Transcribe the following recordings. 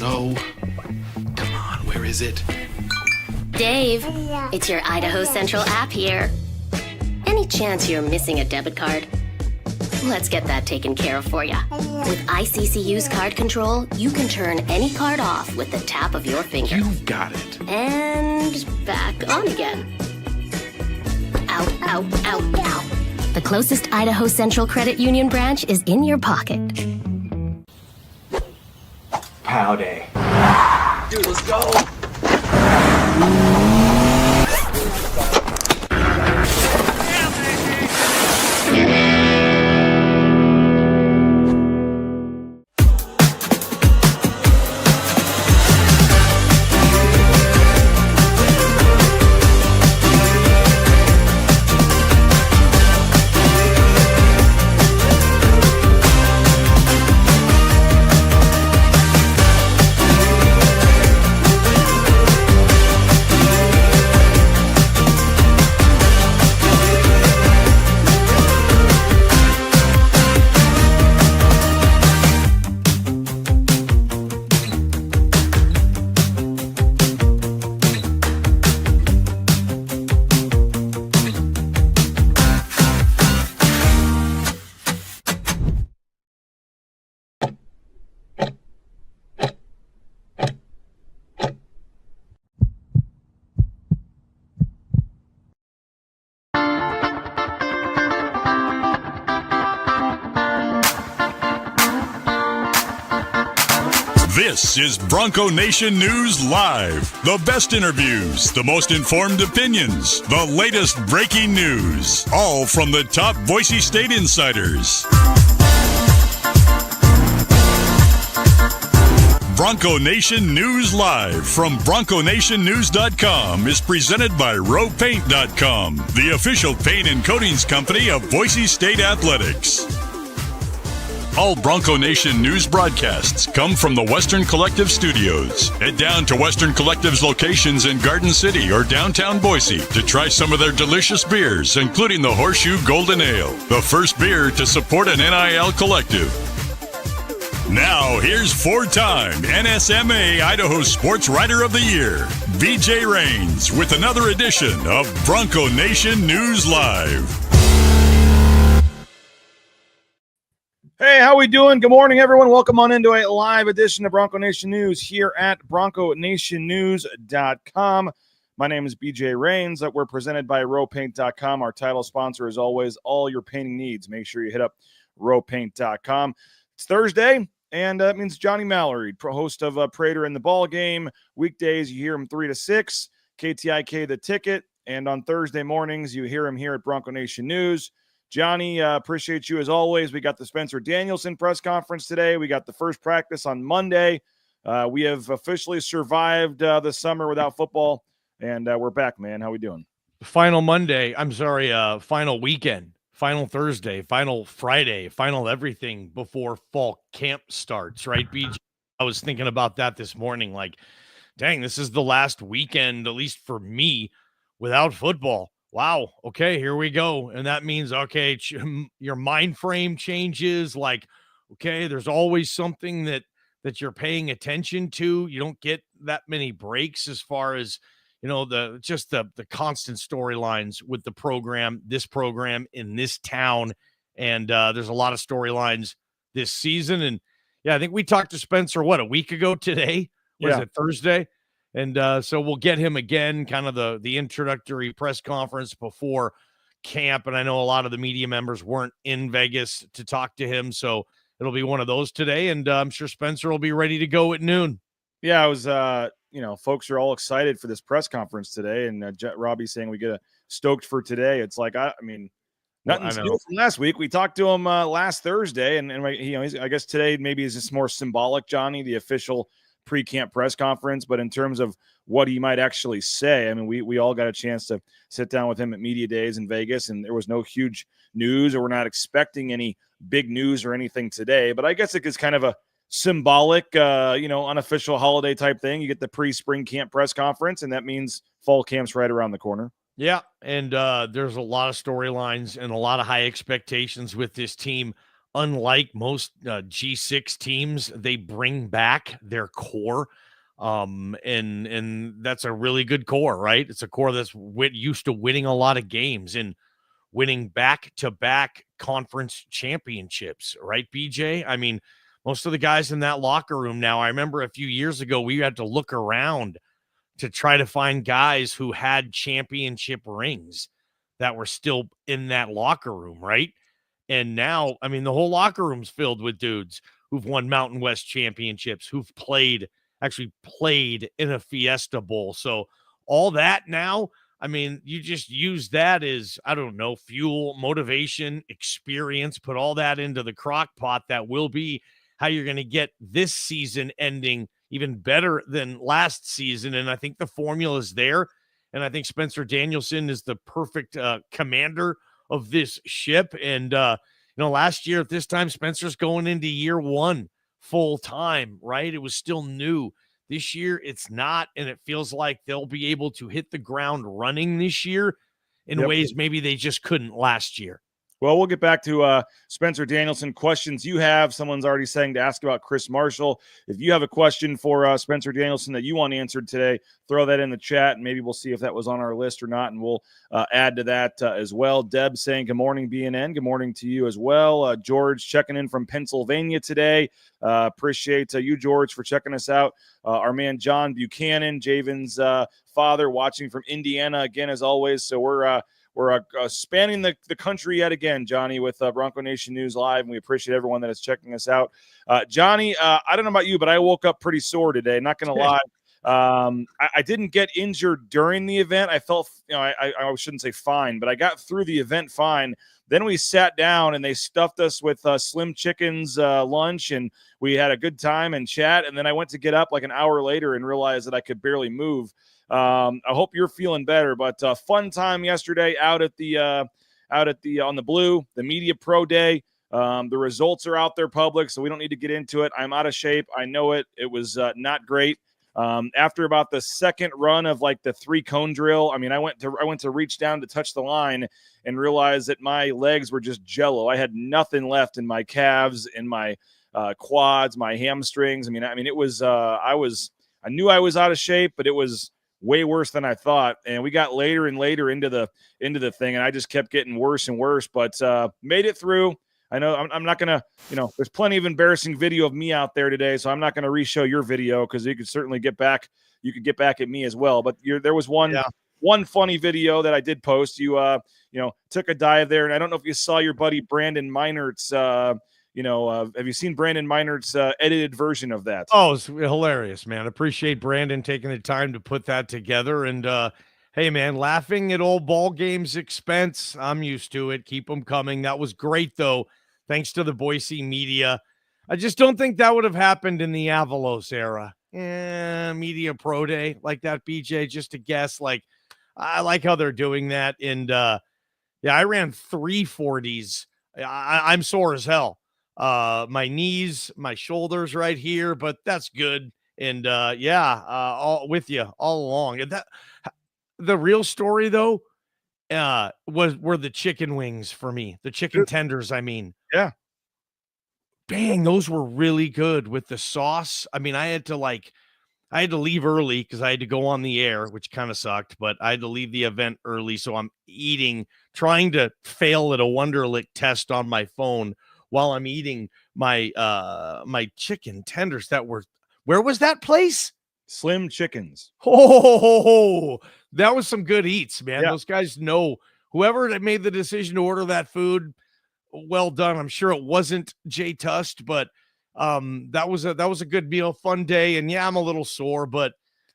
No. Come on, where is it? Dave, it's your Idaho Central app here. Any chance you're missing a debit card? Let's get that taken care of for you. With ICCU's card control, you can turn any card off with the tap of your finger. You've got it. And back on again. Out, out, out, out. The closest Idaho Central Credit Union branch is in your pocket. Pow day. Dude, let's go. This is Bronco Nation News Live. The best interviews, the most informed opinions, the latest breaking news, all from the top Boise State insiders. Bronco Nation News Live from BroncoNationNews.com is presented by RowPaint.com, the official paint and coatings company of Boise State Athletics. All Bronco Nation news broadcasts come from the Western Collective Studios. Head down to Western Collective's locations in Garden City or downtown Boise to try some of their delicious beers, including the Horseshoe Golden Ale, the first beer to support an NIL collective. Now, here's four-time NSMA Idaho Sports Writer of the Year, BJ Rains, with another edition of Bronco Nation News Live. Hey, how we doing? Good morning, everyone. Welcome on into a live edition of Bronco Nation News here at BroncoNationNews.com. My name is BJ Rains. We're presented by RowPaint.com. Our title sponsor, as always, all your painting needs. Make sure you hit up RowPaint.com. It's Thursday, and that means Johnny Mallory, host of Prater in the Ball Game. Weekdays, you hear him 3 to 6, KTIK The Ticket, and on Thursday mornings, you hear him here at Bronco Nation News. Johnny, appreciate you as always. We got the Spencer Danielson press conference today. We got the first practice on Monday. We have officially survived the summer without football, and we're back, man. How we doing? Final Monday. Final weekend, final Thursday, final Friday, final everything before fall camp starts, right, BJ? I was thinking about that this morning. Like, dang, this is the last weekend, at least for me, without football. Wow. Okay, here we go. And that means, okay, your mind frame changes. Like, okay, there's always something that you're paying attention to. You don't get that many breaks as far as, you know, the constant storylines with the program, this program in this town. And there's a lot of storylines this season. And yeah, I think we talked to Spencer, a week ago today? Was it Thursday? And so we'll get him again, kind of the introductory press conference before camp. And I know a lot of the media members weren't in Vegas to talk to him. So it'll be one of those today. And I'm sure Spencer will be ready to go at noon. Yeah, I was, folks are all excited for this press conference today. And Robbie saying we get stoked for today. It's like, nothing's new from last week. We talked to him last Thursday. And I guess today maybe is just more symbolic, Johnny, the official pre-camp press conference, but in terms of what he might actually say, I mean, we all got a chance to sit down with him at media days in Vegas, and there was no huge news, or we're not expecting any big news or anything today. But I guess it is kind of a symbolic, unofficial holiday type thing. You get the pre-spring camp press conference, and that means fall camp's right around the corner. Yeah, and there's a lot of storylines and a lot of high expectations with this team unlike most G6 teams, they bring back their core. And that's a really good core, right? It's a core that's used to winning a lot of games and winning back-to-back conference championships, right, BJ? I mean, most of the guys in that locker room now, I remember a few years ago, we had to look around to try to find guys who had championship rings that were still in that locker room, right? And now, I mean, the whole locker room's filled with dudes who've won Mountain West championships, who've actually played in a Fiesta Bowl. So all that now, I mean, you just use that as, I don't know, fuel, motivation, experience, put all that into the crock pot. That will be how you're going to get this season ending even better than last season. And I think the formula is there. And I think Spencer Danielson is the perfect commander of this ship. And, last year at this time, Spencer's going into year one full time, right? It was still new. This year, it's not, and it feels like they'll be able to hit the ground running this year in ways maybe they just couldn't last year. Well, we'll get back to Spencer Danielson. Questions you have. Someone's already saying to ask about Chris Marshall. If you have a question for Spencer Danielson that you want answered today, throw that in the chat, and maybe we'll see if that was on our list or not, and we'll add to that as well. Deb saying, good morning, BNN. Good morning to you as well. George checking in from Pennsylvania today. Appreciate you, George, for checking us out. Our man John Buchanan, Javen's father, watching from Indiana again, as always. So we're spanning the country yet again, Johnny, with Bronco Nation News Live, and we appreciate everyone that is checking us out. Johnny, I don't know about you, but I woke up pretty sore today, not going to lie. I didn't get injured during the event. I felt, I shouldn't say fine, but I got through the event fine. Then we sat down and they stuffed us with Slim Chickens lunch, and we had a good time and chat. And then I went to get up like an hour later and realized that I could barely move. I hope you're feeling better, but fun time yesterday out at the on the Blue, the Media Pro Day. The results are out there public, so we don't need to get into it. I'm out of shape. I know it. It was not great. After about the second run of like the 3-cone drill, I mean, I went to reach down to touch the line and realize that my legs were just jello. I had nothing left in my calves, in my quads, my hamstrings. I mean, it was I knew I was out of shape, but it was way worse than I thought. And we got later and later into the thing, and I just kept getting worse and worse, but made it through. I know I'm not going to, there's plenty of embarrassing video of me out there today, so I'm not going to re-show your video because you could certainly get back. You could get back at me as well. But there was one funny video that I did post. You took a dive there, and I don't know if you saw your buddy Brandon Meinert's. Have you seen Brandon Meinert's edited version of that? Oh, it's hilarious, man. Appreciate Brandon taking the time to put that together. And hey, man, laughing at old ball games expense. I'm used to it. Keep them coming. That was great, though. Thanks to the Boise media. I just don't think that would have happened in the Avalos era. Media Pro Day like that, BJ, just a guess. Like, I like how they're doing that. And I ran 340s. I'm sore as hell. My knees, my shoulders right here, but that's good. And all with you all along. And that the real story though, were the chicken wings for me, the chicken tenders. I mean, yeah, dang, those were really good with the sauce. I mean, I had to leave early because I had to go on the air, which kind of sucked, but I had to leave the event early. So I'm trying to fail at a Wonderlic test on my phone while I'm eating my my chicken tenders where was that place? Slim Chickens. Oh, that was some good eats, man. Yeah. Those guys know whoever made the decision to order that food. Well done. I'm sure it wasn't Jay Tust, but that was a good meal, fun day. And yeah, I'm a little sore, but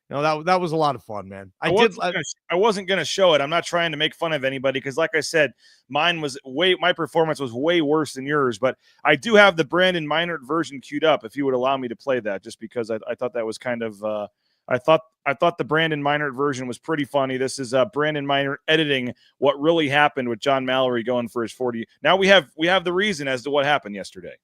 that was a lot of fun, man. I wasn't going to show it. I'm not trying to make fun of anybody because, like I said, my performance was way worse than yours. But I do have the Brandon Meinert version queued up. If you would allow me to play that, just because I thought that was kind of I thought the Brandon Meinert version was pretty funny. This is Brandon Meinert editing what really happened with John Mallory going for his 40. Now we have the reason as to what happened yesterday.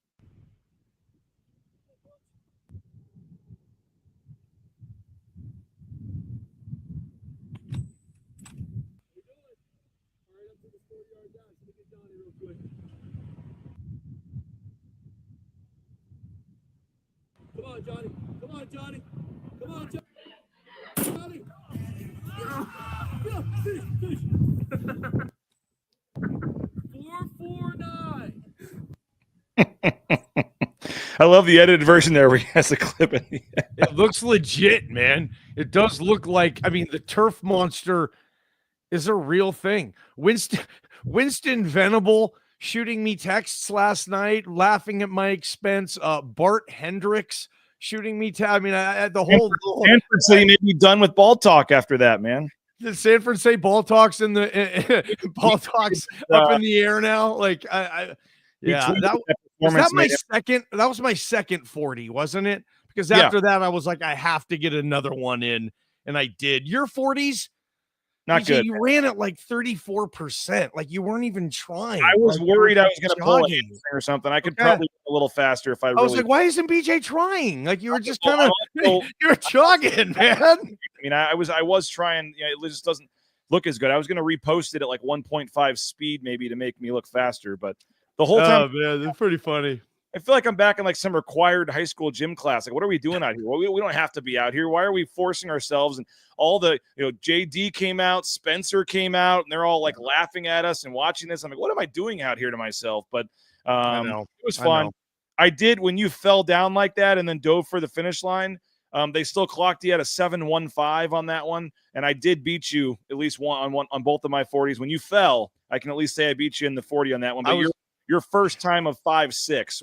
I love the edited version there where he has a clip in the end. It looks legit, man. It does look like, I mean, the turf monster is a real thing. Winston Venable shooting me texts last night, laughing at my expense. Bart Hendricks shooting me. I mean, the whole Stanford City may be done with ball talk after that, man. The Sanford State ball talks in the ball talks up in the air now. Like yeah, that was my second 40, wasn't it? Because after that, I was like, I have to get another one in, and I did. Your 40s, not good. You ran at like 34%. Like you weren't even trying. I was worried I was going to pull it or something. I could probably go a little faster if I was like, why isn't BJ trying? Like you were just kind of you're jogging, man. I mean, I was trying. You know, it just doesn't look as good. I was going to repost it at like 1.5 speed maybe to make me look faster, but the whole time, man, that's pretty funny. I feel like I'm back in like some required high school gym class. Like, what are we doing out here? Well, we don't have to be out here. Why are we forcing ourselves? And all the, JD came out, Spencer came out, and they're all like laughing at us and watching this. I'm like, what am I doing out here to myself? But it was fun. I did, when you fell down like that and then dove for the finish line, they still clocked you at a 7.15 on that one. And I did beat you at least one on both of my 40s. When you fell, I can at least say I beat you in the 40 on that one. But your first time of 5.6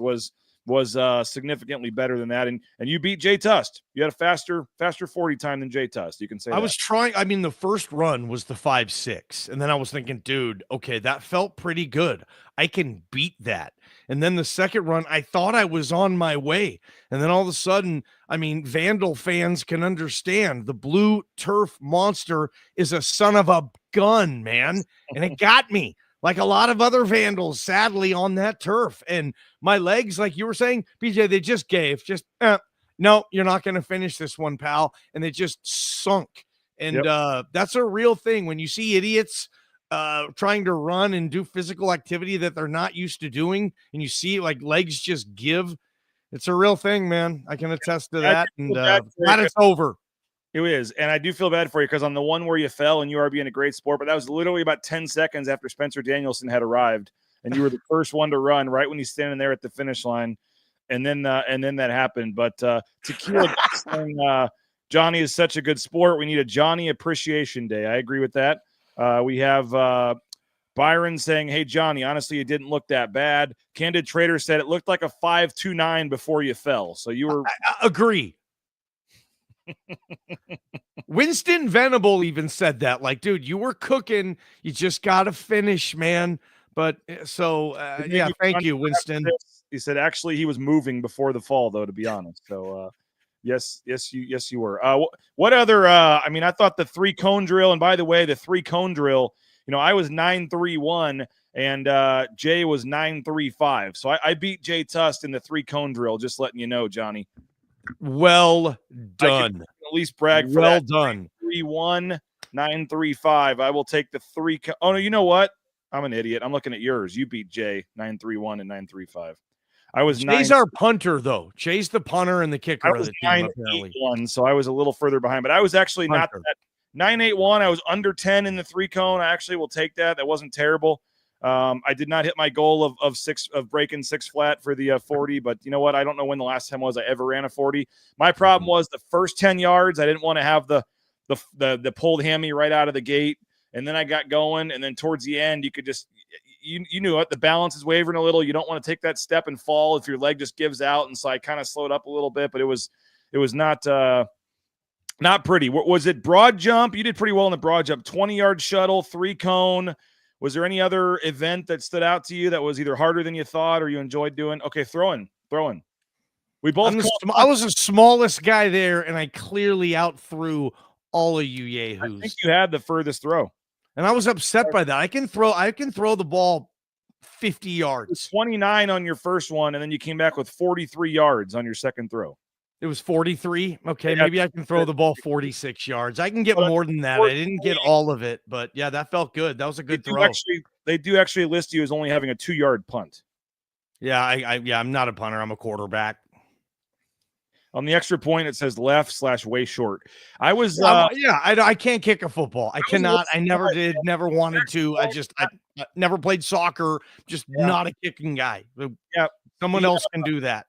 was significantly better than that, and you beat Jay Tust. You had a faster 40 time than Jay Tust. You can say I was trying. I mean, the first run was the 5.6, and then I was thinking, dude, okay, that felt pretty good. I can beat that. And then the second run, I thought I was on my way, and then all of a sudden, I mean, Vandal fans can understand the blue turf monster is a son of a gun, man, and it got me. Like a lot of other Vandals, sadly, on that turf. And my legs, like you were saying, BJ, they just gave. No, you're not going to finish this one, pal. And they just sunk. And that's a real thing. When you see idiots trying to run and do physical activity that they're not used to doing, and you see like legs just give, it's a real thing, man. I can attest to that. And glad it's over. It is, and I do feel bad for you because on the one where you fell and you are being a great sport, but that was literally about 10 seconds after Spencer Danielson had arrived, and you were the first one to run right when he's standing there at the finish line, and then that happened. But Tequila saying, Johnny is such a good sport. We need a Johnny Appreciation Day. I agree with that. We have Byron saying, hey, Johnny, honestly, it didn't look that bad. Candid Trader said it looked like a 5.29 before you fell. So you were I agree. Winston Venable even said that, like, dude, you were cooking, you just got to finish, man. But so thank you, Winston. He said actually he was moving before the fall, though, to be honest. So yes you were. What other I mean, I thought the 3-cone drill, and by the way, the 3-cone drill, I was 9.31 and Jay was 9.35. So I beat Jay Tust in the 3-cone drill, just letting you know, Johnny. Well done. At least brag for well that. Done. 3-1, 9.35. I will take the 3. Oh no, you know what? I'm an idiot. I'm looking at yours. You beat Jay 9.31 and 9.35. I was Jay's our punter though. Jay's the punter and the kicker of the team. 9.81, so I was a little further behind. But I was actually not that 9.81. I was under 10 in the 3-cone. I actually will take that. That wasn't terrible. I did not hit my goal of breaking 6 flat for the 40, but you know what? I don't know when the last time was I ever ran a 40. My problem was the first 10 yards. I didn't want to have the pulled hammy right out of the gate, and then I got going, and then towards the end, you could just you knew it. The balance is wavering a little. You don't want to take that step and fall if your leg just gives out, and so I kind of slowed up a little bit, but it was not pretty. Was it broad jump? You did pretty well in the broad jump. 20-yard shuttle, 3-cone. Was there any other event that stood out to you that was either harder than you thought or you enjoyed doing? Okay, throwing. We both. I was the smallest guy there, and I clearly outthrew all of you yahoos. I think you had the furthest throw, and I was upset by that. I can throw the ball 50 yards. 29 on your first one, and then you came back with 43 yards on your second throw. It was 43. Okay, maybe I can throw the ball 46 yards. I can get more than that. I didn't get all of it, but yeah, that felt good. That was a good throw. They do actually list you as only having a 2-yard punt. Yeah, I'm not a punter. I'm a quarterback. On the extra point, it says left/way short. I was, I can't kick a football. I cannot. I never did. Never wanted to. I never played soccer. Just not a kicking guy. Yeah, someone else can do that.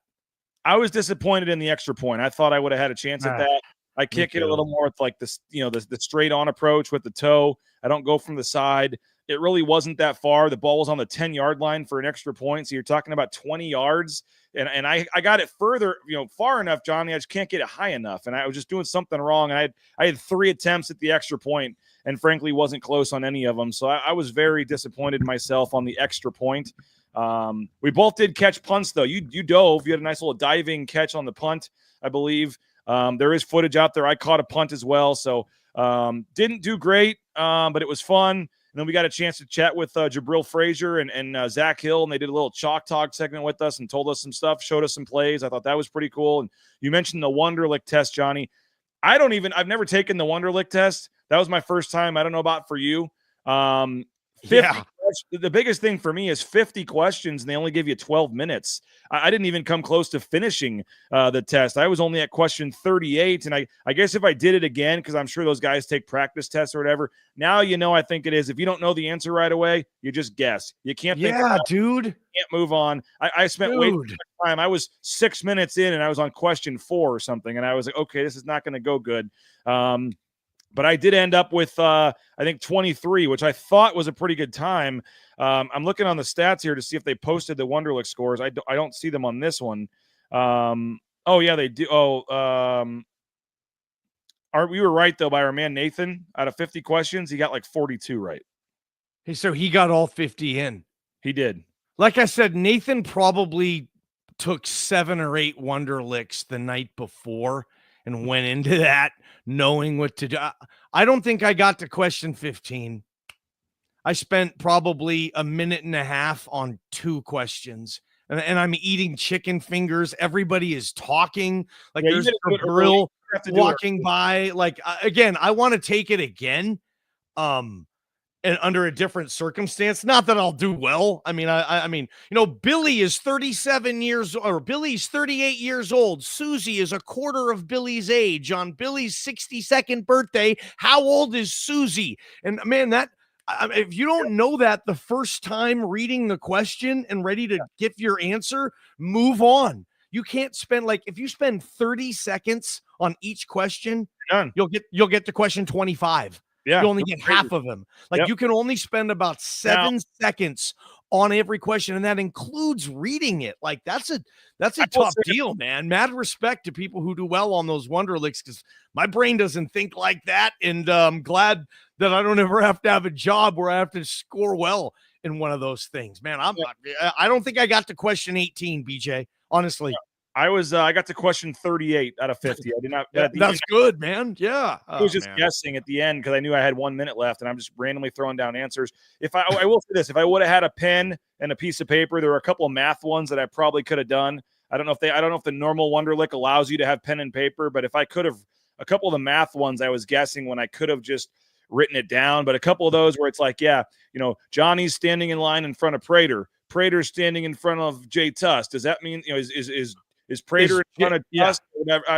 I was disappointed in the extra point. I thought I would have had a chance at that. I kick it a little more with like this, the straight on approach with the toe. I don't go from the side. It really wasn't that far. The ball was on the 10-yard line for an extra point. So you're talking about 20 yards. And I got it further, far enough, Johnny. I just can't get it high enough. And I was just doing something wrong. And I had 3 attempts at the extra point and frankly wasn't close on any of them. So I was very disappointed in myself on the extra point. We both did catch punts, though. You dove. You had a nice little diving catch on the punt, I believe. There is footage out there. I caught a punt as well. So didn't do great, but it was fun. And then we got a chance to chat with Jabril Frazier and Zach Hill, and they did a little chalk talk segment with us and told us some stuff, showed us some plays. I thought that was pretty cool. And you mentioned the Wonderlic test, Johnny. I've never taken the Wonderlic test. That was my first time. I don't know about for you. 50 the biggest thing for me is 50 questions, and they only give you 12 minutes. I didn't even come close to finishing the test. I was only at question 38, and I guess if I did it again, because I'm sure those guys take practice tests or whatever, now I think it is. If you don't know the answer right away, you just guess. You can't think dude. You can't move on. I spent way too much time. I was 6 minutes in, and I was on question 4 or something, and I was like, okay, this is not going to go good. But I did end up with, I think, 23, which I thought was a pretty good time. I'm looking on the stats here to see if they posted the Wonderlic scores. I don't see them on this one. Oh, yeah, they do. We were right, though, by our man Nathan. Out of 50 questions, he got like 42 right. Hey, so he got all 50 in. He did. Like I said, Nathan probably took 7 or 8 Wonderlicks the night before and went into that knowing what to do. I don't think I got to question 15. I spent probably a minute and a half on 2 questions, and I'm eating chicken fingers. Everybody is talking. Like there's a grill walking by. Like, again, I want to take it again. And under a different circumstance, not that I'll do well. I mean, Billy is 37 years, or Billy's 38 years old. Susie is a quarter of Billy's age on Billy's 62nd birthday. How old is Susie? And man, if you don't know that the first time reading the question and ready to give your answer, move on. You can't spend if you spend 30 seconds on each question, you'll get to question 25. Yeah, you only get half of them. You can only spend about 7 seconds on every question, and that includes reading it. That's a tough deal, man. Mad respect to people who do well on those Wonderlicks, because my brain doesn't think like that, and I'm glad that I don't ever have to have a job where I have to score well in one of those things. Man, I don't think I got to question 18, BJ, honestly. I got to question 38 out of 50. I did not. That's good, man. Yeah. I was just guessing at the end because I knew I had 1 minute left, and I'm just randomly throwing down answers. I will say this, if I would have had a pen and a piece of paper, there were a couple of math ones that I probably could have done. I don't know if the normal Wonderlic allows you to have pen and paper, but if I could have, a couple of the math ones I was guessing when I could have just written it down, but a couple of those where it's like, Johnny's standing in line in front of Prater. Prater's standing in front of Jay Tuss. Does that mean, is Prater in front of us?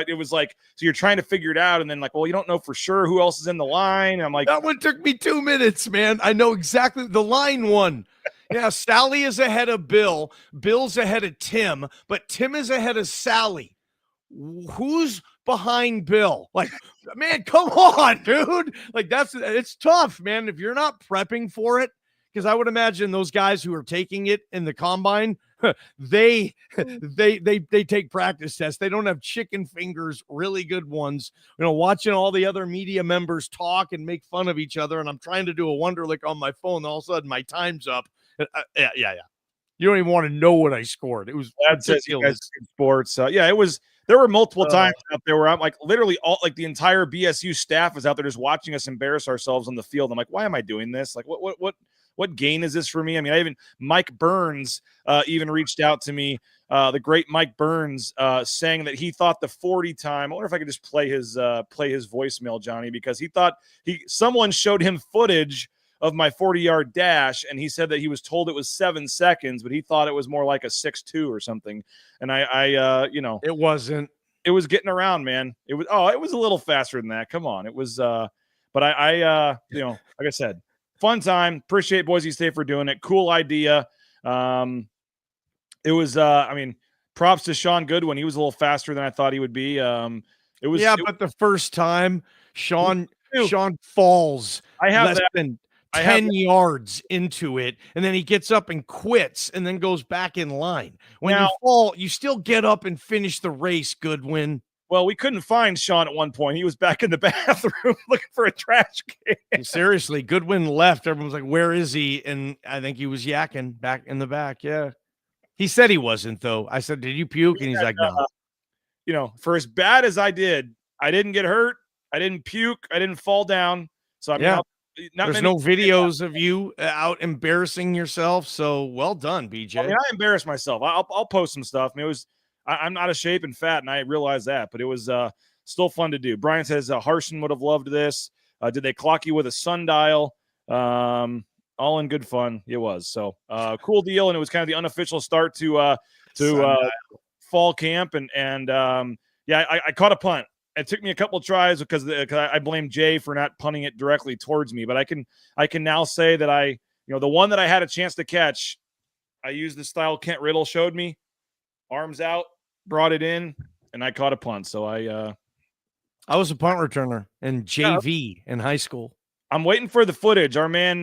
It was like, so you're trying to figure it out, and then you don't know for sure who else is in the line. And I'm like, that one took me 2 minutes, man. I know exactly the line one. Yeah, Sally is ahead of Bill. Bill's ahead of Tim, but Tim is ahead of Sally. Who's behind Bill? Man, come on, dude. It's tough, man. If you're not prepping for it, because I would imagine those guys who are taking it in the combine, they take practice tests. They don't have chicken fingers, really good ones. Watching all the other media members talk and make fun of each other, and I'm trying to do a Wonderlic on my phone. All of a sudden, my time's up. Yeah. You don't even want to know what I scored. It was ridiculous. Sports. It was. There were multiple times out there where I'm literally the entire BSU staff is out there just watching us embarrass ourselves on the field. I'm like, why am I doing this? What gain is this for me? I mean, Mike Burns even reached out to me, the great Mike Burns, saying that he thought the 40 time. I wonder if I could just play his voicemail, Johnny, because he thought someone showed him footage of my 40-yard dash, and he said that he was told it was 7 seconds, but he thought it was more like a 6.2 or something. And it wasn't. it was getting around, man. It was a little faster than that. Come on. It was but I you know, like I said, fun time. Appreciate Boise State for doing it. Cool idea. It was I mean, props to Sean Goodwin. He was a little faster than I thought he would be. But the first time Sean falls I have less that. than 10 yards into it, and then he gets up and quits and then goes back in line. When you fall, you still get up and finish the race, Goodwin. Well, we couldn't find Sean at one point. He was back in the bathroom looking for a trash can. Seriously, Goodwin left. Everyone's like, where is he? And I think he was yakking back in the back. Yeah. He said he wasn't, though. I said, did you puke? And he's like, no. You know, for as bad as I did, I didn't get hurt. I didn't puke. I didn't fall down. So I'm there's no videos of you out embarrassing yourself. So well done, BJ. I mean, I embarrassed myself. I'll post some stuff. I mean, I'm not a shape and fat, and I realize that, but it was still fun to do. Brian says Harson would have loved this. Did they clock you with a sundial? All in good fun. It was. So cool deal. And it was kind of the unofficial start to fall camp. And I caught a punt. It took me a couple of tries because I blame Jay for not punting it directly towards me. But I can now say that the one that I had a chance to catch, I used the style Kent Riddle showed me, arms out, brought it in, and I caught a punt. So I was a punt returner in JV in high school. I'm waiting for the footage. Our man,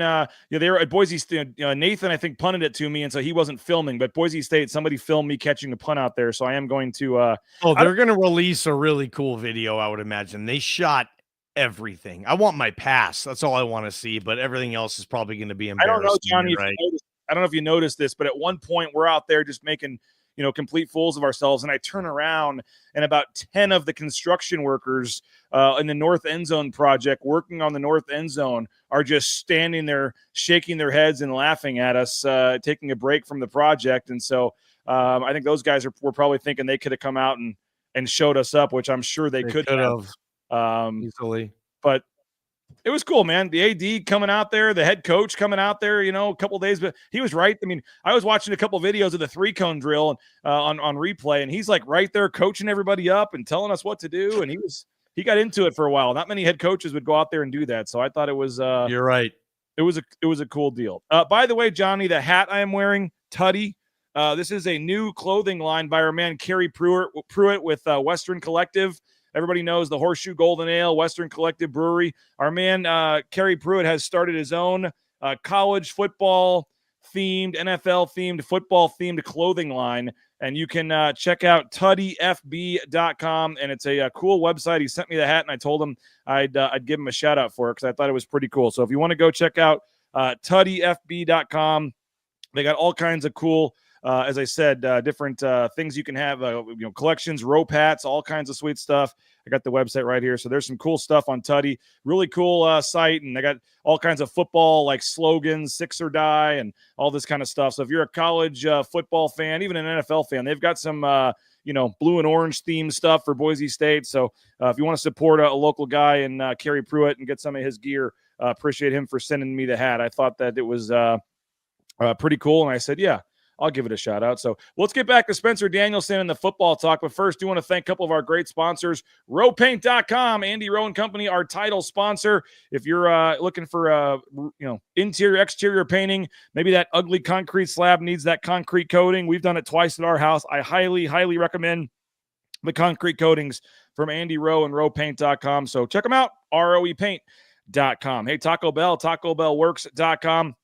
they were at Boise State. Nathan, I think, punted it to me, and so he wasn't filming. But Boise State, somebody filmed me catching a punt out there, so I am going to. They're going to release a really cool video, I would imagine. They shot everything. I want my pass. That's all I want to see. But everything else is probably going to be embarrassing. I don't know, Johnny. Right? I don't know if you noticed this, but at one point we're out there just making complete fools of ourselves. And I turn around and about 10 of the construction workers in the North End Zone project working on the North End Zone are just standing there, shaking their heads and laughing at us, taking a break from the project. And so I think those guys were probably thinking they could have come out and showed us up, which I'm sure they could have easily. But it was cool, man. The AD coming out there, the head coach coming out there, a couple of days, but he was right. I mean, I was watching a couple of videos of the 3-cone drill on replay, and he's like right there coaching everybody up and telling us what to do. And he got into it for a while. Not many head coaches would go out there and do that. So I thought it was, you're right. It was a cool deal. By the way, Johnny, the hat I am wearing, Tutty, this is a new clothing line by our man, Kerry Pruitt with Western Collective. Everybody knows the Horseshoe Golden Ale, Western Collective Brewery. Our man, Kerry Pruitt, has started his own college football-themed, NFL-themed, football-themed clothing line. And you can check out tuddyfb.com. And it's a cool website. He sent me the hat, and I told him I'd give him a shout-out for it because I thought it was pretty cool. So if you want to go check out tuddyfb.com, they got all kinds of cool as I said, different things you can have, collections, rope hats, all kinds of sweet stuff. I got the website right here. So there's some cool stuff on Tuddy. Really cool site. And I got all kinds of football like slogans, Six or Die, and all this kind of stuff. So if you're a college football fan, even an NFL fan, they've got some, blue and orange themed stuff for Boise State. So if you want to support a local guy and Kerry Pruitt and get some of his gear, appreciate him for sending me the hat. I thought that it was pretty cool. And I said, yeah, I'll give it a shout out. So let's get back to Spencer Danielson and the football talk. But first, do want to thank a couple of our great sponsors, rowpaint.com, Andy Rowe and Company, our title sponsor. If you're looking for, interior, exterior painting, maybe that ugly concrete slab needs that concrete coating. We've done it twice at our house. I highly, highly recommend the concrete coatings from Andy Rowe and rowpaint.com. So check them out, roepaint.com. Hey, Taco Bell, tacobellworks.com.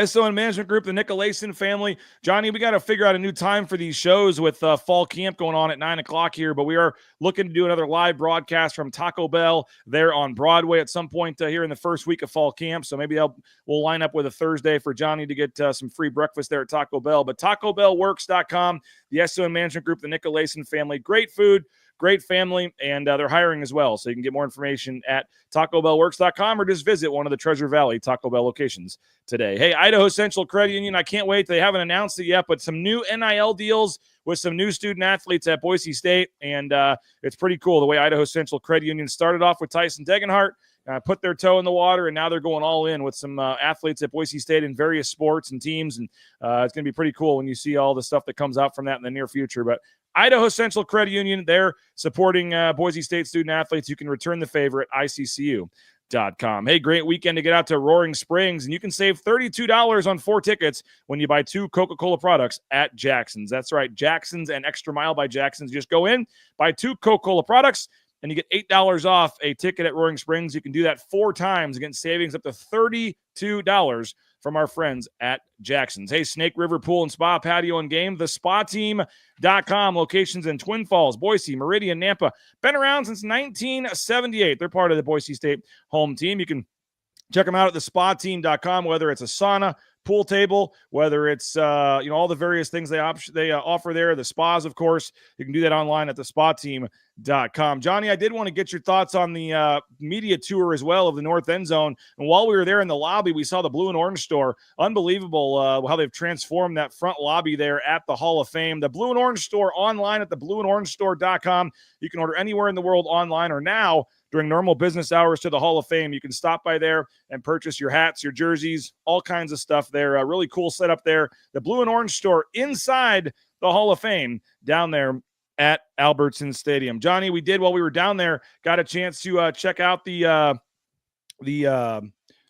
SON Management Group, the Nicolason family. Johnny, we got to figure out a new time for these shows with fall camp going on at 9 o'clock here, but we are looking to do another live broadcast from Taco Bell there on Broadway at some point here in the first week of fall camp. So maybe we'll line up with a Thursday for Johnny to get some free breakfast there at Taco Bell. But TacoBellWorks.com, the SON Management Group, the Nicolason family. Great food, great family, and they're hiring as well. So you can get more information at TacoBellWorks.com or just visit one of the Treasure Valley Taco Bell locations today. Hey, Idaho Central Credit Union, I can't wait. They haven't announced it yet, but some new NIL deals with some new student athletes at Boise State, and it's pretty cool the way Idaho Central Credit Union started off with Tyson Degenhart, put their toe in the water, and now they're going all in with some athletes at Boise State in various sports and teams, and it's going to be pretty cool when you see all the stuff that comes out from that in the near future. But Idaho Central Credit Union, they're supporting Boise State student athletes. You can return the favor at ICCU.com. Hey, great weekend to get out to Roaring Springs, and you can save $32 on 4 tickets when you buy 2 Coca-Cola products at Jackson's. That's right, Jackson's and Extra Mile by Jackson's. Just go in, buy 2 Coca-Cola products, and you get $8 off a ticket at Roaring Springs. You can do that 4 times, against savings up to $32 from our friends at Jackson's. Hey, Snake River Pool and Spa, Patio and Game, thespateam.com. Locations in Twin Falls, Boise, Meridian, Nampa. Been around since 1978. They're part of the Boise State home team. You can check them out at thespateam.com, whether it's a sauna, pool table, whether it's all the various things they offer there, the spas, of course. You can do that online at thespateam.com. Johnny, I did want to get your thoughts on the media tour as well of the North End Zone. And while we were there in the lobby, we saw the Blue and Orange store. Unbelievable how they've transformed that front lobby there at the Hall of Fame. The Blue and Orange store online at theblueandorangestore.com. You can order anywhere in the world online, or now during normal business hours to the Hall of Fame. You can stop by there and purchase your hats, your jerseys, all kinds of stuff there. A really cool setup there. The Blue and Orange store inside the Hall of Fame down there at Albertson Stadium. Johnny, we did while we were down there, got a chance to check out the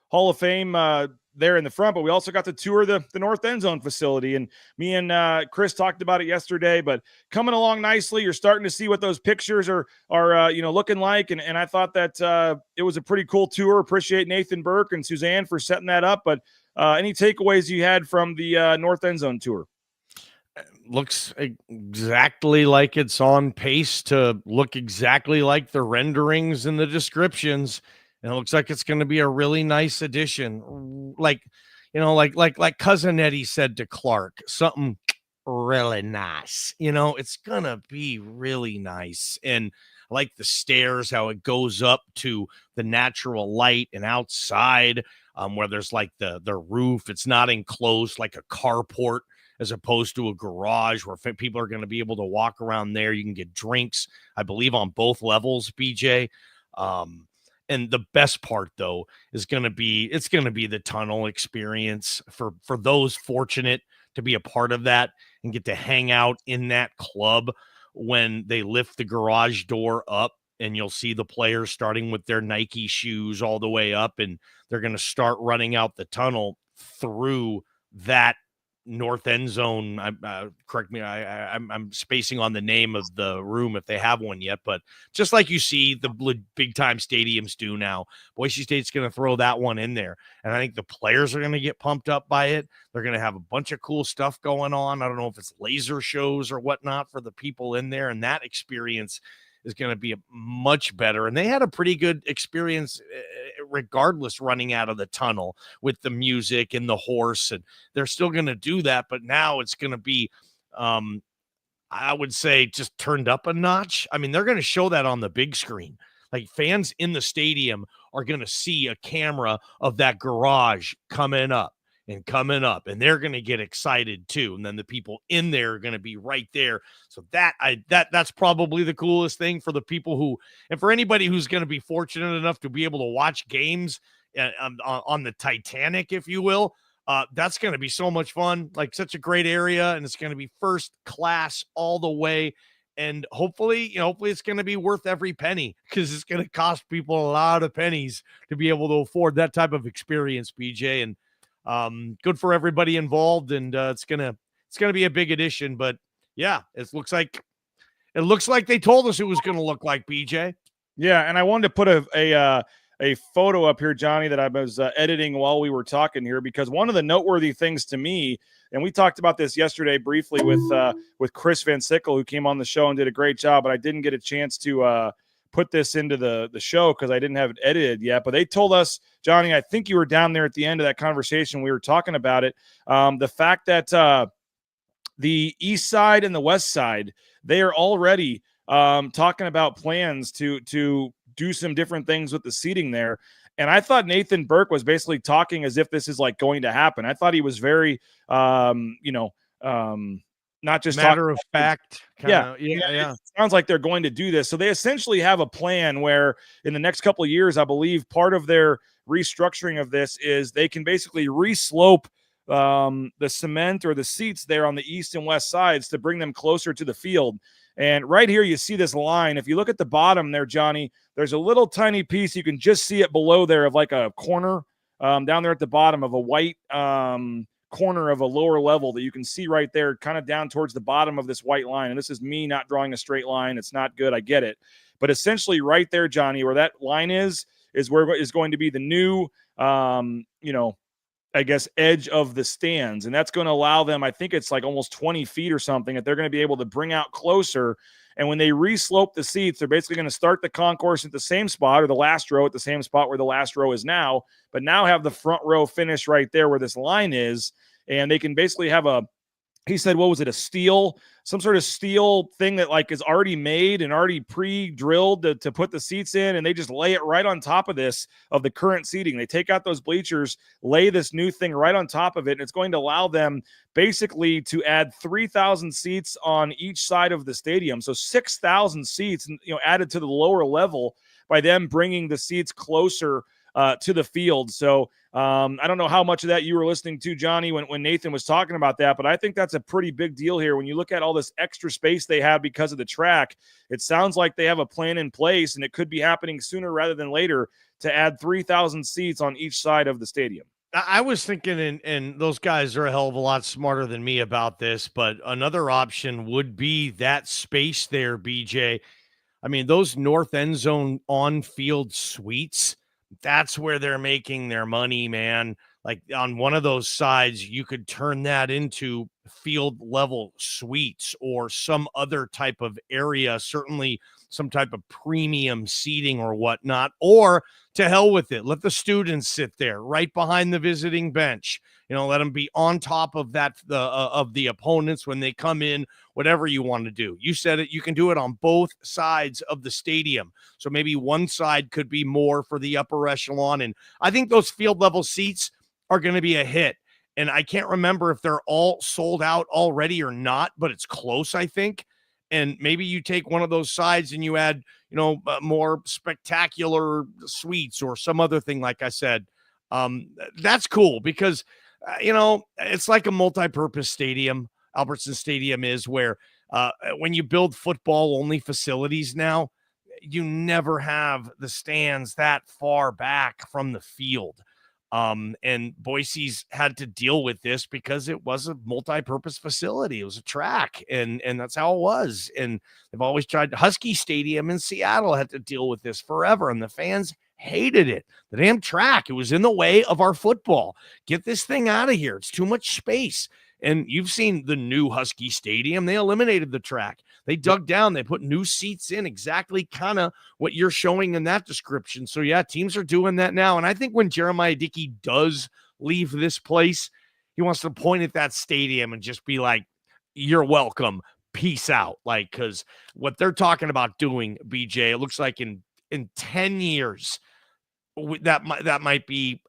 Hall of Fame there in the front, but we also got to tour the North End Zone facility, and me and Chris talked about it yesterday, but coming along nicely. You're starting to see what those pictures are looking like, and I thought that it was a pretty cool tour. Appreciate Nathan Burke and Suzanne for setting that up, but any takeaways you had from the North End Zone tour? Looks exactly like it's on pace to look exactly like the renderings and the descriptions. And it looks like it's going to be a really nice addition. Like Cousin Eddie said to Clark, something really nice. It's going to be really nice. And I like the stairs, how it goes up to the natural light and outside, where there's like the roof. It's not enclosed like a carport as opposed to a garage where people are going to be able to walk around there. You can get drinks, I believe, on both levels, BJ. And the best part, though, is going to be the tunnel experience for those fortunate to be a part of that and get to hang out in that club when they lift the garage door up, and you'll see the players starting with their Nike shoes all the way up, and they're going to start running out the tunnel through that North End Zone. Correct me, I'm spacing on the name of the room if they have one yet, but just like you see the big time stadiums do now, Boise State's going to throw that one in there, and I think the players are going to get pumped up by it. They're going to have a bunch of cool stuff going on. I don't know if it's laser shows or whatnot for the people in there, and that experience is going to be much better. And they had a pretty good experience regardless running out of the tunnel with the music and the horse, and they're still going to do that. But now it's going to be, I would say, just turned up a notch. I mean, they're going to show that on the big screen. Like, fans in the stadium are going to see a camera of that garage coming up, and they're going to get excited too. And then the people in there are going to be right there. So that's probably the coolest thing for the people who, and for anybody who's going to be fortunate enough to be able to watch games on the Titanic, if you will. That's going to be so much fun, like such a great area. And it's going to be first class all the way. And hopefully it's going to be worth every penny, because it's going to cost people a lot of pennies to be able to afford that type of experience, BJ. And good for everybody involved, and it's gonna be a big addition. But yeah, it looks like they told us it was gonna look like, BJ. Yeah, and I wanted to put a photo up here, Johnny, that I was editing while we were talking here, because one of the noteworthy things to me, and we talked about this yesterday briefly with Chris Van Sickle, who came on the show and did a great job, but I didn't get a chance to put this into the show because I didn't have it edited yet. But they told us, Johnny, I think you were down there at the end of that conversation. We were talking about it. The fact that the east side and the west side, they are already talking about plans to do some different things with the seating there. And I thought Nathan Burke was basically talking as if this is like going to happen. I thought he was very, not just matter of fact. Yeah. It sounds like they're going to do this. So they essentially have a plan where in the next couple of years, I believe part of their restructuring of this is they can basically reslope the cement or the seats there on the east and west sides to bring them closer to the field. And right here, you see this line. If you look at the bottom there, Johnny, there's a little tiny piece. You can just see it below there of like a corner down there at the bottom of a white corner of a lower level that you can see right there, kind of down towards the bottom of this white line. And this is me not drawing a straight line. It's not good. I get it. But essentially right there, Johnny, where that line is where is going to be the new, I guess, edge of the stands. And that's going to allow them, I think it's like almost 20 feet or something, that they're going to be able to bring out closer. And when they reslope the seats, they're basically going to start the concourse at the same spot, or the last row at the same spot where the last row is now, but now have the front row finish right there where this line is. And they can basically have he said, what was it, some sort of steel thing that like is already made and already pre-drilled to put the seats in, and they just lay it right on top of the current seating. They take out those bleachers, lay this new thing right on top of it, and it's going to allow them basically to add 3,000 seats on each side of the stadium. So 6,000 seats, added to the lower level by them bringing the seats closer to the field. So I don't know how much of that you were listening to, Johnny, when Nathan was talking about that, but I think that's a pretty big deal here. When you look at all this extra space they have because of the track, it sounds like they have a plan in place, and it could be happening sooner rather than later to add 3,000 seats on each side of the stadium. I was thinking, and those guys are a hell of a lot smarter than me about this, but another option would be that space there, BJ. I mean, those north end zone on-field suites, that's where they're making their money, man. Like on one of those sides, you could turn that into field level suites or some other type of area, certainly some type of premium seating or whatnot, or to hell with it. Let the students sit there right behind the visiting bench. Let them be on top of the opponents when they come in, whatever you want to do. You said it, you can do it on both sides of the stadium. So maybe one side could be more for the upper echelon. And I think those field level seats are going to be a hit. And I can't remember if they're all sold out already or not, but it's close, I think. And maybe you take one of those sides and you add, more spectacular suites or some other thing, like I said. That's cool because, it's like a multi-purpose stadium. Albertson Stadium is, where when you build football-only facilities now, you never have the stands that far back from the field. And Boise's had to deal with this because it was a multi-purpose facility. It was a track, and that's how it was. And they've always tried. Husky Stadium in Seattle had to deal with this forever, and the fans hated it. The damn track, it was in the way of our football. Get this thing out of here. It's too much space. And you've seen the new Husky Stadium. They eliminated the track. They dug down. They put new seats in, exactly kind of what you're showing in that description. So, yeah, teams are doing that now. And I think when Jeremiah Dickey does leave this place, he wants to point at that stadium and just be like, you're welcome. Peace out. Like, because what they're talking about doing, BJ, it looks like in 10 years, that might be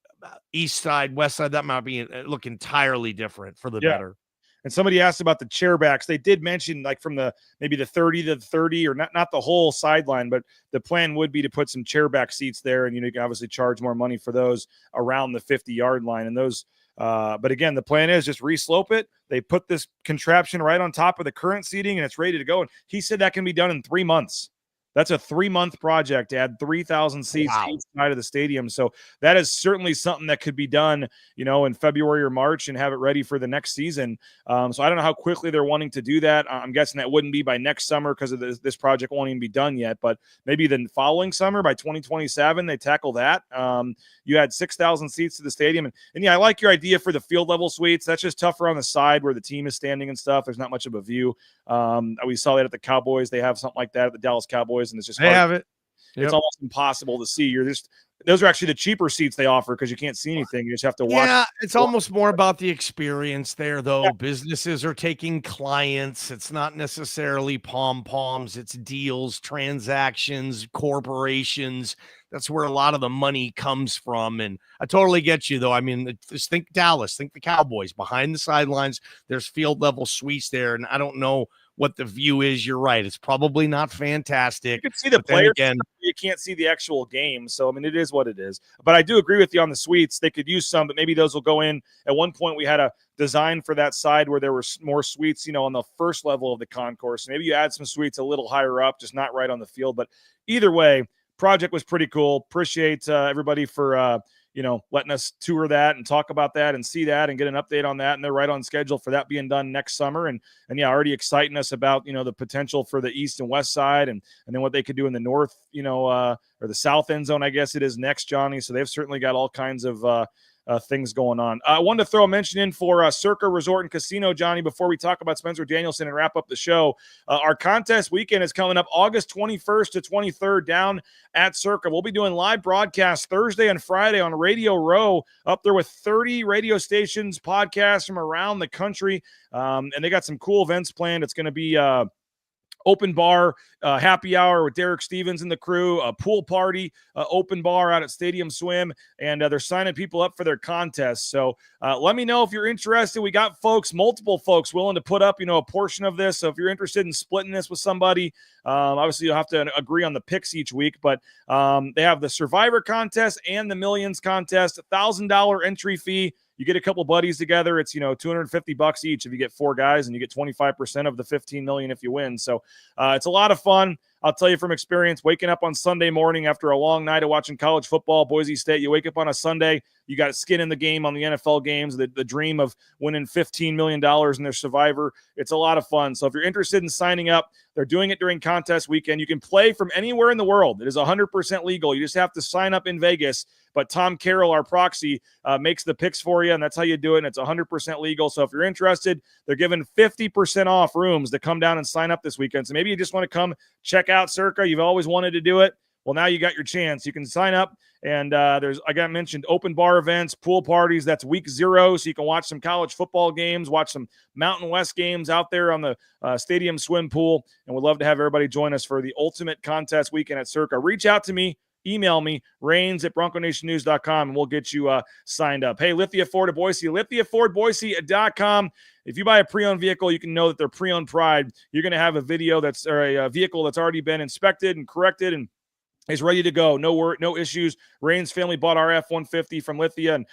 east side, west side, that might be look entirely different for the better. And somebody asked about the chair backs. They did mention like from maybe the 30 to the 30, or not the whole sideline, but the plan would be to put some chair back seats there. And, you can obviously charge more money for those around the 50-yard line. And those, but again, the plan is just reslope it. They put this contraption right on top of the current seating and it's ready to go. And he said that can be done in 3 months. That's a 3-month project to add 3,000 seats each side of the stadium. So that is certainly something that could be done, in February or March and have it ready for the next season. So I don't know how quickly they're wanting to do that. I'm guessing that wouldn't be by next summer because of this project won't even be done yet. But maybe the following summer, by 2027, they tackle that. You add 6,000 seats to the stadium. And yeah, I like your idea for the field level suites. That's just tougher on the side where the team is standing and stuff. There's not much of a view. We saw that at the Cowboys. They have something like that at the Dallas Cowboys. And it's just have it. It's almost impossible to see. Those are actually the cheaper seats they offer because you can't see anything. You just have to watch. Yeah, it's almost more about the experience there, though. Yeah. Businesses are taking clients. It's not necessarily pom-poms. It's deals, transactions, corporations. That's where a lot of the money comes from. And I totally get you, though. I mean, just think Dallas, think the Cowboys behind the sidelines. There's field level suites there. And I don't know what the view is. You're right. It's probably not fantastic. You can see the players again. You can't see the actual game. So, I mean, it is what it is. But I do agree with you on the suites. They could use some, but maybe those will go in. At one point, we had a design for that side where there were more suites, on the first level of the concourse. Maybe you add some suites a little higher up, just not right on the field. But either way, project was pretty cool. Appreciate everybody for letting us tour that and talk about that and see that and get an update on that. And they're right on schedule for that being done next summer. And yeah, already exciting us about, the potential for the east and west side and then what they could do in the north, or the south end zone, I guess it is next, Johnny. So they've certainly got all kinds of things going on. I wanted to throw a mention in for Circa Resort and Casino, Johnny, before we talk about Spencer Danielson and wrap up the show. Our contest weekend is coming up August 21st to 23rd down at Circa. We'll be doing live broadcasts Thursday and Friday on Radio Row, up there with 30 radio stations, podcasts from around the country. And they got some cool events planned. It's going to be open bar, happy hour with Derek Stevens and the crew, a pool party, open bar out at Stadium Swim, and they're signing people up for their contest. So let me know if you're interested. We got multiple folks willing to put up, a portion of this. So if you're interested in splitting this with somebody, obviously you'll have to agree on the picks each week, but they have the Survivor contest and the Millions contest, $1,000 entry fee. You get a couple buddies together. It's, $250 each if you get 4 guys, and you get 25% of the $15 million if you win. So it's a lot of fun. I'll tell you from experience, waking up on Sunday morning after a long night of watching college football, Boise State, you wake up on a Sunday, you got skin in the game on the NFL games, the dream of winning $15 million in their Survivor. It's a lot of fun. So if you're interested in signing up, they're doing it during contest weekend. You can play from anywhere in the world. It is 100% legal. You just have to sign up in Vegas. But Tom Carroll, our proxy, makes the picks for you, and that's how you do it, and it's 100% legal. So if you're interested, they're giving 50% off rooms to come down and sign up this weekend. So maybe you just want to come check out Circa. You've always wanted to do it. Well, now you got your chance. You can sign up, and there's, like I mentioned, open bar events, pool parties. That's week 0, so you can watch some college football games, watch some Mountain West games out there on the Stadium Swim Pool, and we'd love to have everybody join us for the ultimate contest weekend at Circa. Reach out to me. Email me, rains@bronconationnews.com, and we'll get you signed up. Hey, Lithia Ford of Boise, lithiafordboise.com. If you buy a pre-owned vehicle, you can know that they're pre-owned pride. You're going to have a vehicle that's already been inspected and corrected and is ready to go. No issues. Rain's family bought our F-150 from Lithia and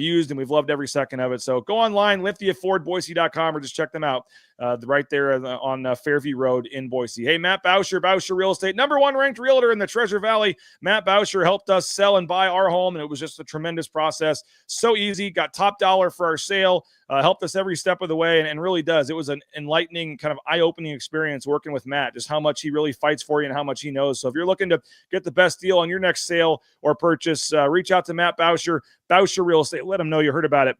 used, and we've loved every second of it. So go online, lithiafordboise.com, or just check them out right there on Fairview Road in Boise. Hey, Matt Bauscher, Bauscher Real Estate, #1 ranked realtor in the Treasure Valley. Matt Bauscher helped us sell and buy our home, and it was just a tremendous process. So easy. Got top dollar for our sale. Helped us every step of the way, and really does. It was an enlightening, kind of eye-opening experience working with Matt, just how much he really fights for you and how much he knows. So if you're looking to get the best deal on your next sale or purchase, reach out to Matt Bauscher, Bauscher Real Estate. Let him know you heard about it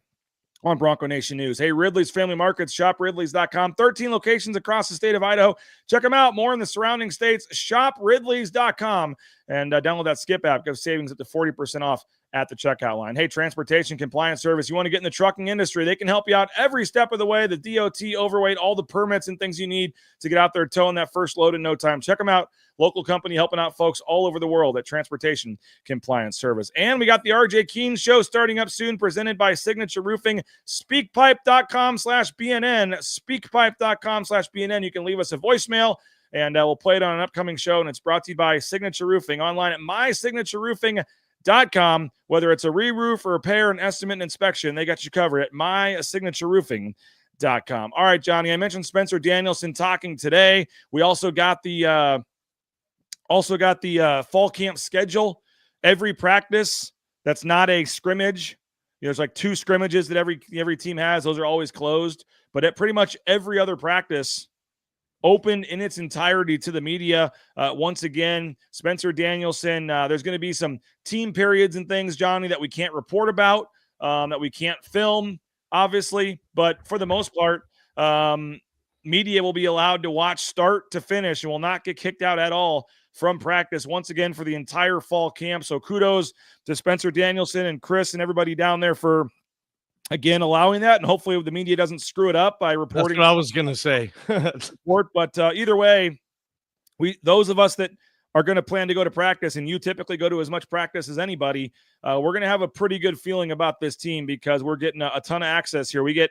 on Bronco Nation News. Hey, Ridley's Family Markets, shopridleys.com. 13 locations across the state of Idaho. Check them out. More in the surrounding states, shopridleys.com. And download that Skip app. Give savings up to 40% off at the checkout line. Hey, Transportation Compliance Service. You want to get in the trucking industry, they can help you out every step of the way. The DOT, overweight, all the permits and things you need to get out there towing that first load in no time. Check them out. Local company helping out folks all over the world at Transportation Compliance Service. And we got the RJ Keene Show starting up soon, presented by Signature Roofing. Speakpipe.com/BNN. Speakpipe.com/BNN. You can leave us a voicemail, and we'll play it on an upcoming show. And it's brought to you by Signature Roofing, online at mysignatureroofing.com. Whether it's a re-roof or repair, an estimate, and inspection, they got you covered at mysignatureroofing.com. All right, Johnny, I mentioned Spencer Danielson talking today. We also got the fall camp schedule. Every practice that's not a scrimmage, there's like 2 scrimmages that every team has. Those are always closed, but at pretty much every other practice, open in its entirety to the media. Once again, Spencer Danielson, there's going to be some team periods and things, Johnny, that we can't report about, that we can't film, obviously. But for the most part, media will be allowed to watch start to finish and will not get kicked out at all from practice once again for the entire fall camp. So kudos to Spencer Danielson and Chris and everybody down there for, again, allowing that, and hopefully the media doesn't screw it up by reporting. That's what I was going to say. But either way, those of us that are going to plan to go to practice, and you typically go to as much practice as anybody, we're going to have a pretty good feeling about this team because we're getting a ton of access here. We get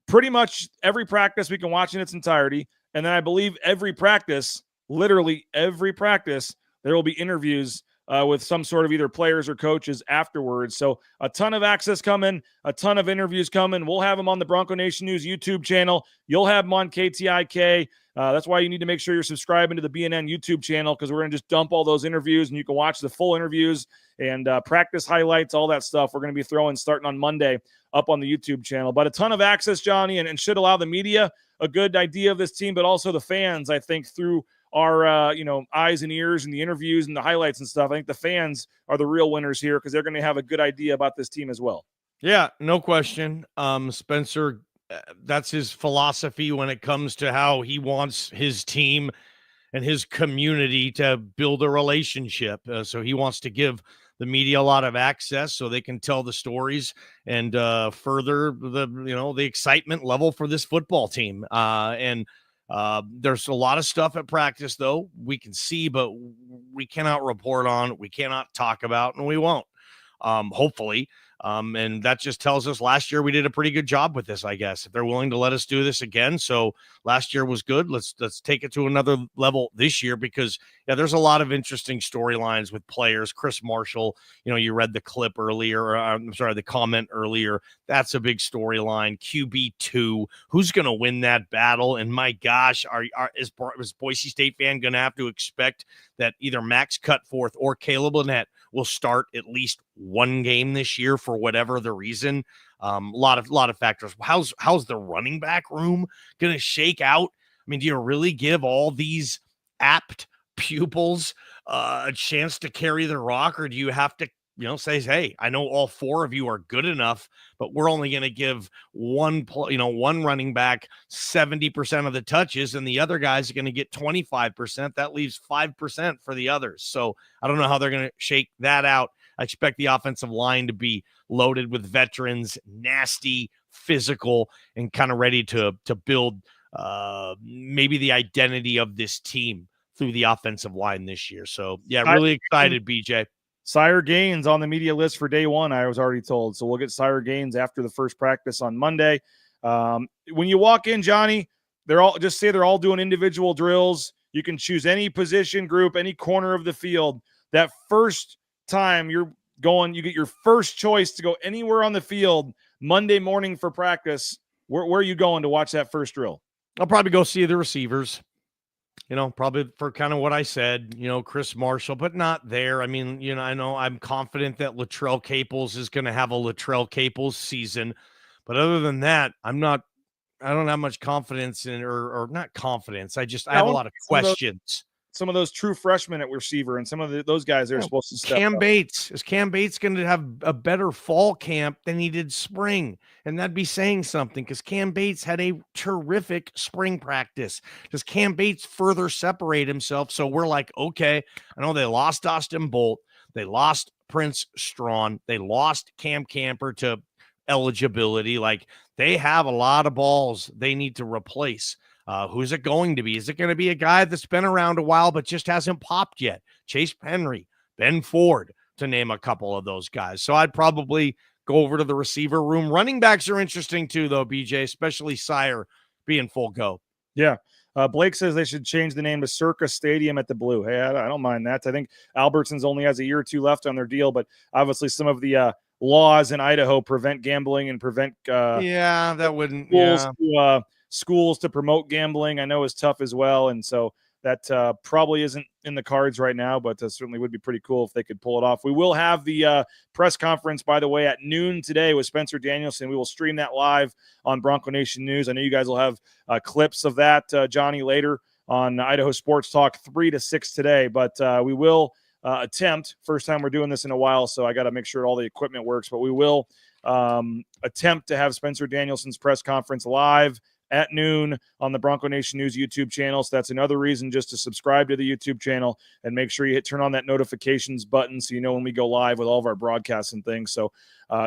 pretty much every practice we can watch in its entirety. And then I believe every practice, literally every practice, there will be interviews with some sort of either players or coaches afterwards. So a ton of access coming, a ton of interviews coming. We'll have them on the Bronco Nation News YouTube channel. You'll have them on KTIK. That's why you need to make sure you're subscribing to the BNN YouTube channel, because we're going to just dump all those interviews, and you can watch the full interviews and practice highlights, all that stuff. We're going to be throwing starting on Monday up on the YouTube channel. But a ton of access, Johnny, and should allow the media a good idea of this team, but also the fans, I think, through our eyes and ears and the interviews and the highlights and stuff. I think the fans are the real winners here, because they're going to have a good idea about this team as well. Yeah, no question. Spencer, that's his philosophy when it comes to how he wants his team and his community to build a relationship. So he wants to give the media a lot of access so they can tell the stories and further the excitement level for this football team. There's a lot of stuff at practice, though, we can see, but we cannot report on, we cannot talk about, and we won't, hopefully. And that just tells us last year we did a pretty good job with this, I guess, if they're willing to let us do this again. So last year was good. Let's take it to another level this year, because there's a lot of interesting storylines with players. Chris Marshall, you read the clip earlier, or I'm sorry, the comment earlier. That's a big storyline. QB2, who's going to win that battle? And my gosh, is Boise State fan going to have to expect that either Max Cutforth or Caleb Lynette will start at least one game this year for whatever the reason? A lot of factors. How's the running back room going to shake out? I mean, do you really give all these apt pupils a chance to carry the rock, or do you have to say, hey, I know all four of you are good enough, but we're only going to give one running back 70% of the touches, and the other guys are going to get 25%. That leaves 5% for the others. So I don't know how they're going to shake that out. I expect the offensive line to be loaded with veterans, nasty, physical, and kind of ready to build maybe the identity of this team through the offensive line this year. So yeah, really excited, BJ. Sire Gaines on the media list for day one, I was already told. So we'll get Sire Gaines after the first practice on Monday. When you walk in, Johnny, they're all doing individual drills. You can choose any position group, any corner of the field. That first time you're going, you get your first choice to go anywhere on the field Monday morning for practice. Where are you going to watch that first drill? I'll probably go see the receivers. Probably for kind of what I said, Chris Marshall, but not there. I mean, I know I'm confident that Latrell Caples is going to have a Latrell Caples season, but other than that, I don't have much confidence in, or not confidence. I have a lot of questions. Some of those true freshmen at receiver and some of those guys that are supposed to step Cam up. Bates. Is Cam Bates going to have a better fall camp than he did spring? And that'd be saying something, because Cam Bates had a terrific spring practice. Does Cam Bates further separate himself? So we're like, okay, I know they lost Austin Bolt. They lost Prince Strawn. They lost Cam Camper to eligibility. Like, they have a lot of balls they need to replace. Who's it going to be? Is it going to be a guy that's been around a while but just hasn't popped yet? Chase Henry, Ben Ford, to name a couple of those guys. So I'd probably go over to the receiver room. Running backs are interesting too, though, BJ, especially Sire being full go. Yeah. Blake says they should change the name to Circa Stadium at the Blue. Hey, I don't mind that. I think Albertsons only has a year or two left on their deal, but obviously some of the laws in Idaho prevent gambling and prevent that wouldn't schools to promote gambling, I know, is tough as well. And so that probably isn't in the cards right now, but certainly would be pretty cool if they could pull it off. We will have the press conference, by the way, at noon today with Spencer Danielson. We will stream that live on Bronco Nation News. I know you guys will have clips of that, Johnny, later on Idaho Sports Talk 3 to 6 today, but we will attempt, first time we're doing this in a while, so I got to make sure all the equipment works, but we will attempt to have Spencer Danielson's press conference live at noon on the Bronco Nation News YouTube channel. So that's another reason just to subscribe to the YouTube channel and make sure you turn on that notifications button so you know when we go live with all of our broadcasts and things. So,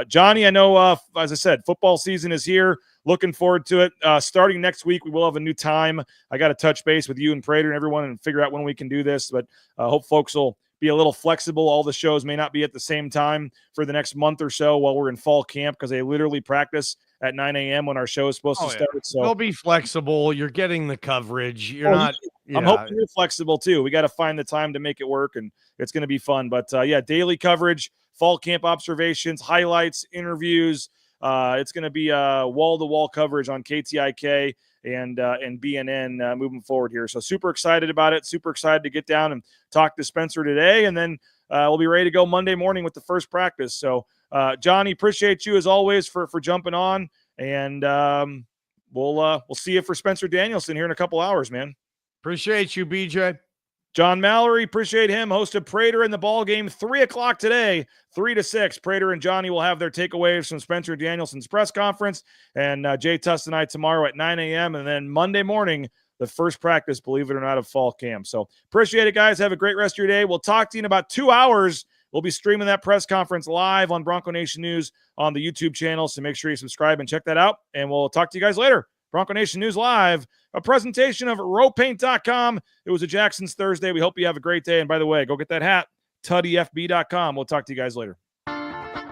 Johnny, I know, as I said, football season is here. Looking forward to it. Starting next week, we will have a new time. I got to touch base with you and Prater and everyone and figure out when we can do this, but hope folks will be a little flexible. All the shows may not be at the same time for the next month or so while we're in fall camp, because they literally practice at 9 a.m. when our show is supposed to start. So they'll be flexible. You're getting the coverage. You're not. I'm hoping you're flexible too. We got to find the time to make it work, and it's going to be fun. But daily coverage, fall camp observations, highlights, interviews. It's going to be wall-to-wall coverage on KTIK and BNN moving forward here. So super excited about it. Super excited to get down and talk to Spencer today, and then we'll be ready to go Monday morning with the first practice. So Johnny, appreciate you as always for jumping on, and we'll see you for Spencer Danielson here in a couple hours, man. Appreciate you, BJ. John Mallory, appreciate him. Hosted Prater in the ball game, 3:00 today, 3 to 6. Prater and Johnny will have their takeaways from Spencer Danielson's press conference, and Jay Tuss and I tomorrow at 9 a.m. And then Monday morning, the first practice, believe it or not, of fall camp. So appreciate it, guys. Have a great rest of your day. We'll talk to you in about 2 hours. We'll be streaming that press conference live on Bronco Nation News on the YouTube channel. So make sure you subscribe and check that out. And we'll talk to you guys later. Bronco Nation News Live, a presentation of rowpaint.com. It was a Jackson's Thursday. We hope you have a great day. And by the way, go get that hat, tuddyfb.com. We'll talk to you guys later.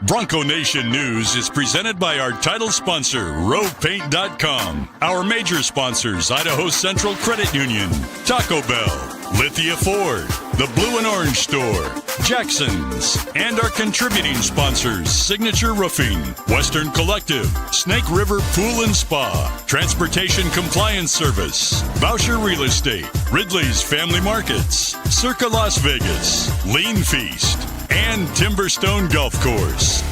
Bronco Nation News is presented by our title sponsor, rowpaint.com. Our major sponsors, Idaho Central Credit Union, Taco Bell, Lithia Ford, the Blue and Orange Store, Jackson's, and our contributing sponsors, Signature Roofing, Western Collective, Snake River Pool and Spa, Transportation Compliance Service, Boucher Real Estate, Ridley's Family Markets, Circa Las Vegas, Lean Feast, and Timberstone Golf Course.